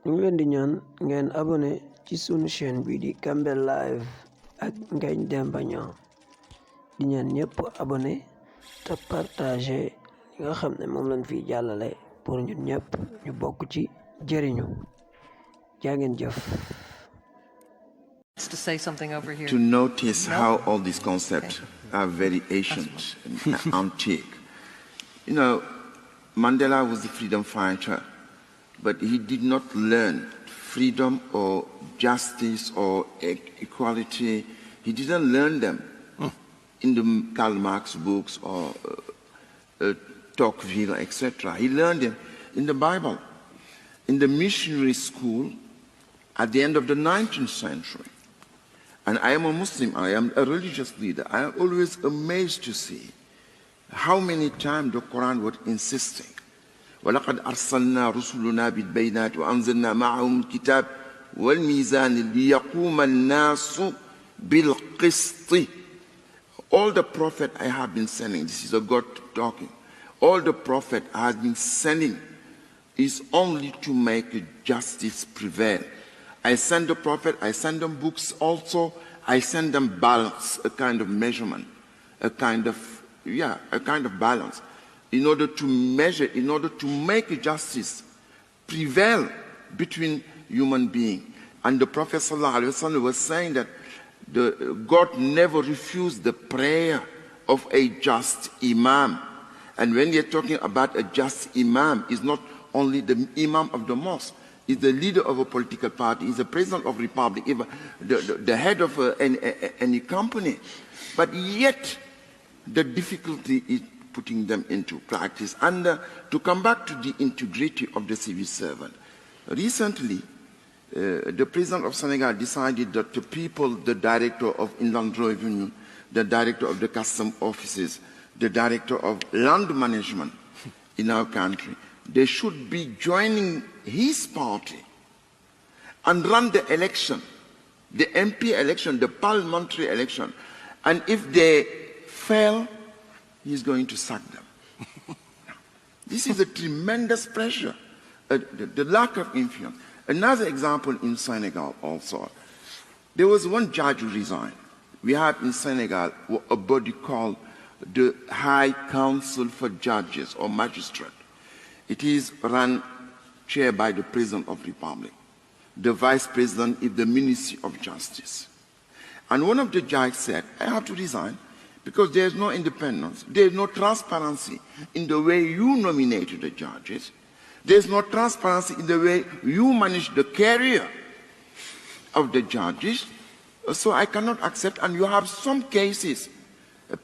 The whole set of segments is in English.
ñu ngi leen di ñaan ngeen abonné ci sunu chaîne bi di Kambel Live ak Ngagne Demba di ñaan ñëpp abonné te partagé li nga xam ne moom lañ fiy jàllale pour ñun ñëpp ñu bokk ci jëriñu jaa ngeen jëf. To say something over here. To notice how all these concepts are very ancient and antique. You know, Mandela was a freedom fighter, but he did not learn freedom or justice or equality. He didn't learn them in the Karl Marx books or Tocqueville, etc. He learned them in the Bible, in the missionary school at the end of the 19th century. And I am a Muslim, I am a religious leader. I am always amazed to see how many times the Quran was insisting. وَلَقَدْ أَرْسَلْنَا رُسُلُنَا بِالْبَيِّنَاتِ وَأَنزَلْنَا مَعَهُمُ الْكِتَابَ وَالْمِيزَانَ لِيَقُومَ النَّاسُ بِالْقِسْطِ. All the prophet I have been sending, this is a God talking, all the prophet I have been sending is only to make justice prevail. I send the prophet, I send them books also, I send them balance, a kind of measurement, a kind of balance, in order to measure, in order to make justice prevail between human beings. And the Prophet ﷺ was saying that God never refused the prayer of a just imam. And when you're talking about a just imam, it's not only the imam of the mosque, is the leader of a political party, is the president of the republic, the head of any company. But yet, the difficulty is putting them into practice. And to come back to the integrity of the civil servant, recently, the president of Senegal decided that the people, the director of Inland Revenue, the director of the custom offices, the director of land management in our country, they should be joining his party and run the election, the MP election, the parliamentary election. And if they fail, he's going to sack them. This is a tremendous pressure, the lack of influence. Another example in Senegal also. There was one judge who resigned. We have in Senegal a body called the High Council for Judges or Magistrate. It is run, chaired by the President of the Republic. The Vice President is the Ministry of Justice. And one of the judges said, I have to resign because there is no independence, there is no transparency in the way you nominated the judges, there is no transparency in the way you manage the career of the judges, so I cannot accept. And you have some cases,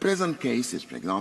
present cases, for example,